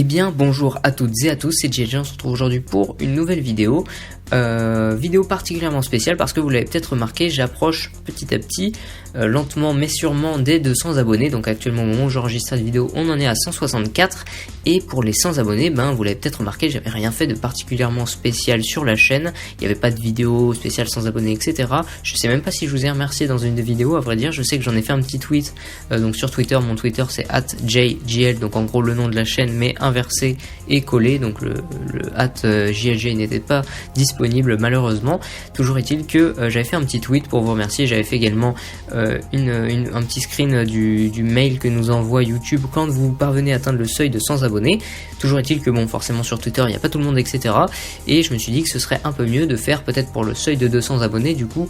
Eh bien bonjour à toutes et à tous, c'est JJ, on se retrouve aujourd'hui pour une nouvelle vidéo. Vidéo particulièrement spéciale parce que vous l'avez peut-être remarqué, j'approche petit à petit, lentement mais sûrement des 200 abonnés. Donc actuellement au moment où j'enregistre cette vidéo, on en est à 164. Et pour les 100 abonnés, vous l'avez peut-être remarqué, j'avais rien fait de particulièrement spécial sur la chaîne. Il n'y avait pas de vidéo spéciale 100 abonnés, etc. Je sais même pas si je vous ai remercié dans une des vidéos, à vrai dire. Je sais que j'en ai fait un petit tweet, donc sur Twitter, mon Twitter c'est @JJL, donc en gros le nom de la chaîne mais inversé et collé, donc le @JLJ n'était pas disponible malheureusement. Toujours est-il que j'avais fait un petit tweet pour vous remercier. J'avais fait également un petit screen du mail que nous envoie YouTube quand vous parvenez à atteindre le seuil de 100 abonnés. Toujours est-il que forcément sur Twitter il n'y a pas tout le monde, etc. Et je me suis dit que ce serait un peu mieux de faire peut-être pour le seuil de 200 abonnés du coup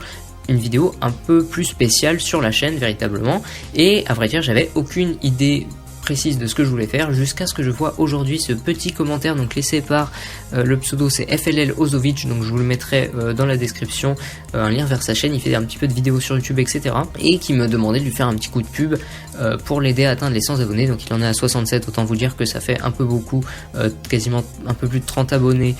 une vidéo un peu plus spéciale sur la chaîne véritablement. Et à vrai dire j'avais aucune idée précise de ce que je voulais faire jusqu'à ce que je vois aujourd'hui ce petit commentaire donc laissé par le pseudo c'est FLL Ozovic, donc je vous le mettrai dans la description, un lien vers sa chaîne. Il fait un petit peu de vidéos sur YouTube, etc. et qui me demandait de lui faire un petit coup de pub pour l'aider à atteindre les 100 abonnés. Donc il en est à 67, autant vous dire que ça fait un peu beaucoup, quasiment un peu plus de 30 abonnés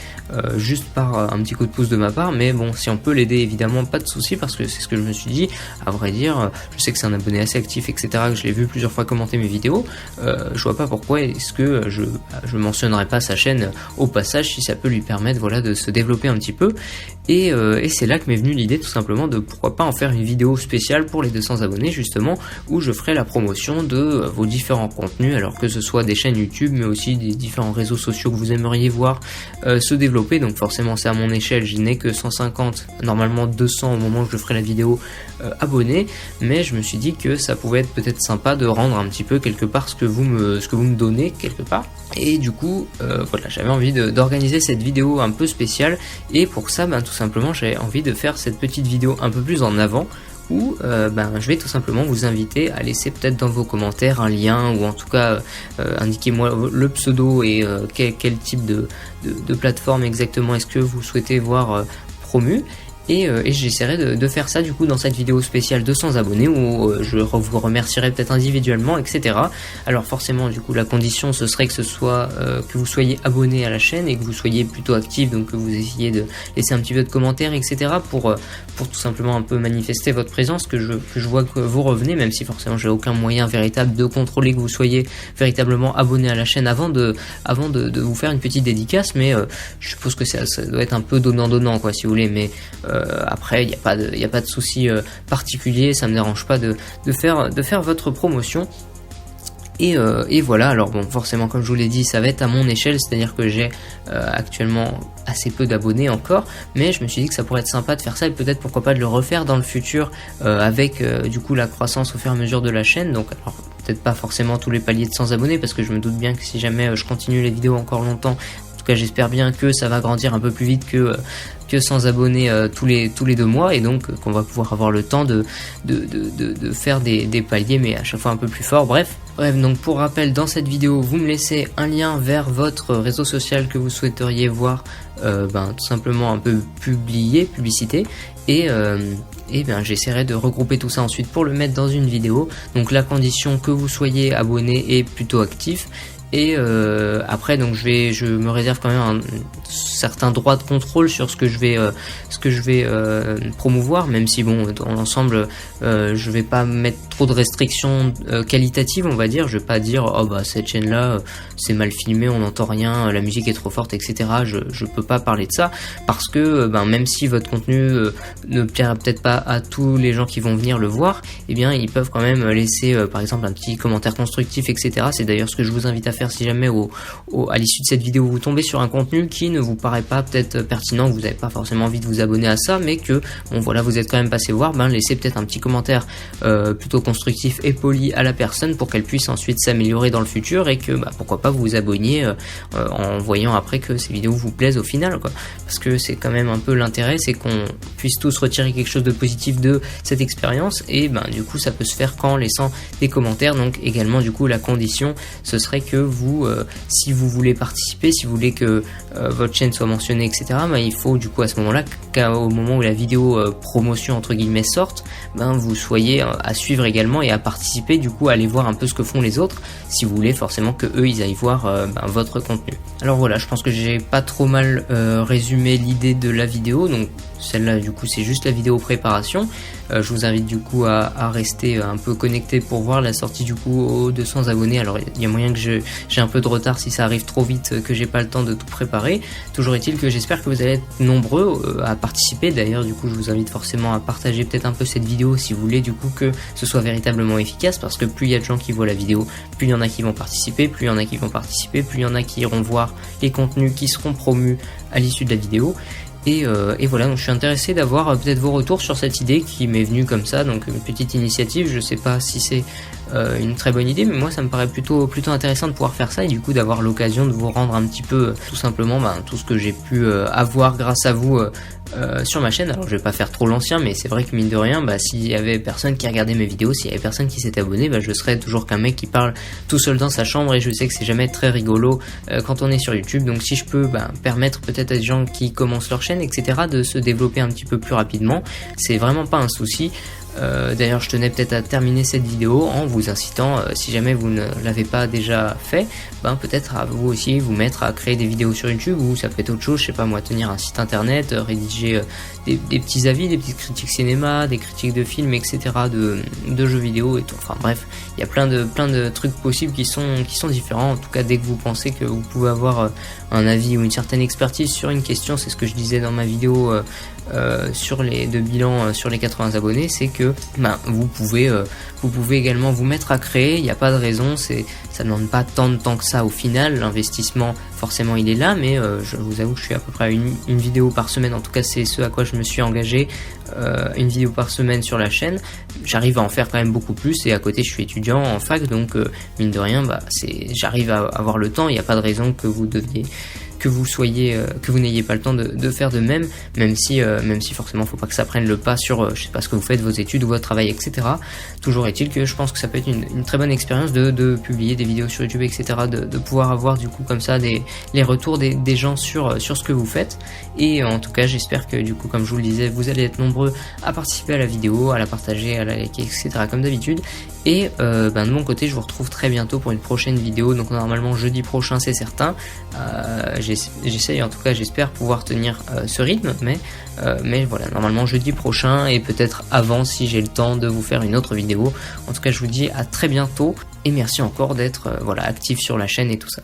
juste par un petit coup de pouce de ma part. Mais bon, si on peut l'aider évidemment, pas de souci, parce que c'est ce que je me suis dit. À vrai dire, je sais que c'est un abonné assez actif, etc., que je l'ai vu plusieurs fois commenter mes vidéos. Je vois pas pourquoi est-ce que je mentionnerai pas sa chaîne au passage, si ça peut lui permettre de se développer un petit peu. Et c'est là que m'est venue l'idée tout simplement de pourquoi pas en faire une vidéo spéciale pour les 200 abonnés justement, où je ferai la promotion de vos différents contenus, alors que ce soit des chaînes YouTube mais aussi des différents réseaux sociaux que vous aimeriez voir se développer. Donc forcément c'est à mon échelle, je n'ai que 150, normalement 200 au moment où je ferai la vidéo abonnés, mais je me suis dit que ça pouvait être peut-être sympa de rendre un petit peu quelque part ce que vous me donnez quelque part. Et du coup j'avais envie d'organiser cette vidéo un peu spéciale, et pour ça tout simplement j'avais envie de faire cette petite vidéo un peu plus en avant, où je vais tout simplement vous inviter à laisser peut-être dans vos commentaires un lien, ou en tout cas indiquez-moi le pseudo et quel type de plateforme exactement est-ce que vous souhaitez voir promu. Et j'essaierai de faire ça du coup dans cette vidéo spéciale 200 abonnés, où je vous remercierai peut-être individuellement, etc. Alors forcément du coup la condition ce serait que ce soit que vous soyez abonné à la chaîne et que vous soyez plutôt actif, donc que vous essayez de laisser un petit peu de commentaires, etc. pour tout simplement un peu manifester votre présence, que je vois que vous revenez, même si forcément j'ai aucun moyen véritable de contrôler que vous soyez véritablement abonné à la chaîne avant de vous faire une petite dédicace. Mais je suppose que ça doit être un peu donnant quoi, si vous voulez. Mais après il n'y a pas de souci particulier, ça me dérange pas de faire votre promotion. Et voilà, alors forcément comme je vous l'ai dit, ça va être à mon échelle, c'est-à-dire que j'ai actuellement assez peu d'abonnés encore, mais je me suis dit que ça pourrait être sympa de faire ça, et peut-être pourquoi pas de le refaire dans le futur avec du coup la croissance au fur et à mesure de la chaîne. Donc alors peut-être pas forcément tous les paliers de 100 abonnés, parce que je me doute bien que si jamais je continue les vidéos encore longtemps, en tout cas j'espère bien que ça va grandir un peu plus vite que 100 abonnés tous les 2 mois, et donc qu'on va pouvoir avoir le temps de faire des paliers, mais à chaque fois un peu plus fort. Bref, donc pour rappel, dans cette vidéo vous me laissez un lien vers votre réseau social que vous souhaiteriez voir tout simplement un peu publicité, et j'essaierai de regrouper tout ça ensuite pour le mettre dans une vidéo. Donc la condition que vous soyez abonné et plutôt actif. Et après donc je me réserve quand même un certain droit de contrôle sur ce que je vais promouvoir, même si dans l'ensemble je vais pas mettre trop de restrictions qualitatives, on va dire. Je vais pas dire cette chaîne là c'est mal filmé, on n'entend rien, la musique est trop forte, etc. Je peux pas parler de ça, parce que même si votre contenu ne plaira peut-être pas à tous les gens qui vont venir le voir, ils peuvent quand même laisser par exemple un petit commentaire constructif, etc. C'est d'ailleurs ce que je vous invite à faire si jamais à l'issue de cette vidéo vous tombez sur un contenu qui ne vous paraît pas peut-être pertinent, vous n'avez pas forcément envie de vous abonner à ça, mais que vous êtes quand même passé voir, laissez peut-être un petit commentaire plutôt constructif et poli à la personne, pour qu'elle puisse ensuite s'améliorer dans le futur, et que pourquoi pas vous vous abonniez en voyant après que ces vidéos vous plaisent au final quoi. Parce que c'est quand même un peu l'intérêt, c'est qu'on puisse tous retirer quelque chose de positif de cette expérience, et du coup ça peut se faire qu'en laissant des commentaires. Donc également du coup la condition ce serait que vous, si vous voulez participer, si vous voulez que votre chaîne soit mentionnée, etc., il faut du coup à ce moment-là, qu'au moment où la vidéo promotion entre guillemets sorte, vous soyez à suivre également et à participer, du coup à aller voir un peu ce que font les autres, si vous voulez forcément que eux ils aillent voir votre contenu. Alors voilà, je pense que j'ai pas trop mal résumé l'idée de la vidéo, donc celle-là du coup c'est juste la vidéo préparation. Je vous invite du coup à rester un peu connecté pour voir la sortie du coup aux 200 abonnés. Alors il y a moyen que j'ai un peu de retard si ça arrive trop vite, que j'ai pas le temps de tout préparer. Toujours est-il que j'espère que vous allez être nombreux à participer. D'ailleurs du coup je vous invite forcément à partager peut-être un peu cette vidéo si vous voulez du coup que ce soit véritablement efficace, parce que plus il y a de gens qui voient la vidéo, plus il y en a qui vont participer, plus il y en a qui vont participer, plus il y en a qui iront voir les contenus qui seront promus à l'issue de la vidéo. Et voilà, donc je suis intéressé d'avoir peut-être vos retours sur cette idée qui m'est venue comme ça, donc une petite initiative. Je sais pas si c'est une très bonne idée, mais moi ça me paraît plutôt intéressant de pouvoir faire ça, et du coup d'avoir l'occasion de vous rendre un petit peu tout simplement tout ce que j'ai pu avoir grâce à vous sur ma chaîne. Alors je vais pas faire trop l'ancien, mais c'est vrai que mine de rien, s'il y avait personne qui regardait mes vidéos, s'il y avait personne qui s'était abonné, je serais toujours qu'un mec qui parle tout seul dans sa chambre, et je sais que c'est jamais très rigolo quand on est sur YouTube. Donc si je peux permettre peut-être à des gens qui commencent leur chaîne, etc., de se développer un petit peu plus rapidement, c'est vraiment pas un souci. D'ailleurs je tenais peut-être à terminer cette vidéo en vous incitant, si jamais vous ne l'avez pas déjà fait, peut-être à vous aussi vous mettre à créer des vidéos sur YouTube, ou ça peut être autre chose, je sais pas moi, tenir un site internet, rédiger des petits avis, des petites critiques cinéma, des critiques de films, etc., de jeux vidéo et tout. Enfin bref, il y a plein de trucs possibles qui sont différents. En tout cas, dès que vous pensez que vous pouvez avoir un avis ou une certaine expertise sur une question, c'est ce que je disais dans ma vidéo sur de bilan sur les 80 abonnés, c'est que vous pouvez également vous mettre à créer. Il n'y a pas de raison, ça ne demande pas tant de temps que ça au final. L'investissement forcément il est là, mais je vous avoue que je suis à peu près à une vidéo par semaine, en tout cas c'est ce à quoi je me suis engagé, une vidéo par semaine sur la chaîne. J'arrive à en faire quand même beaucoup plus, et à côté je suis étudiant en fac, donc mine de rien j'arrive à avoir le temps. Il n'y a pas de raison que vous n'ayez pas le temps de faire de même si forcément faut pas que ça prenne le pas sur je sais pas ce que vous faites, vos études ou votre travail, etc. Toujours est-il que je pense que ça peut être une très bonne expérience de publier des vidéos sur YouTube, etc., de pouvoir avoir du coup comme ça les retours des gens sur ce que vous faites. Et en tout cas j'espère que du coup, comme je vous le disais, vous allez être nombreux à participer à la vidéo, à la partager, à la liker, etc., comme d'habitude. Et de mon côté je vous retrouve très bientôt pour une prochaine vidéo, donc normalement jeudi prochain c'est certain. J'essaye, en tout cas j'espère pouvoir tenir ce rythme, mais voilà, normalement jeudi prochain, et peut-être avant si j'ai le temps de vous faire une autre vidéo. En tout cas je vous dis à très bientôt, et merci encore d'être actif sur la chaîne et tout ça.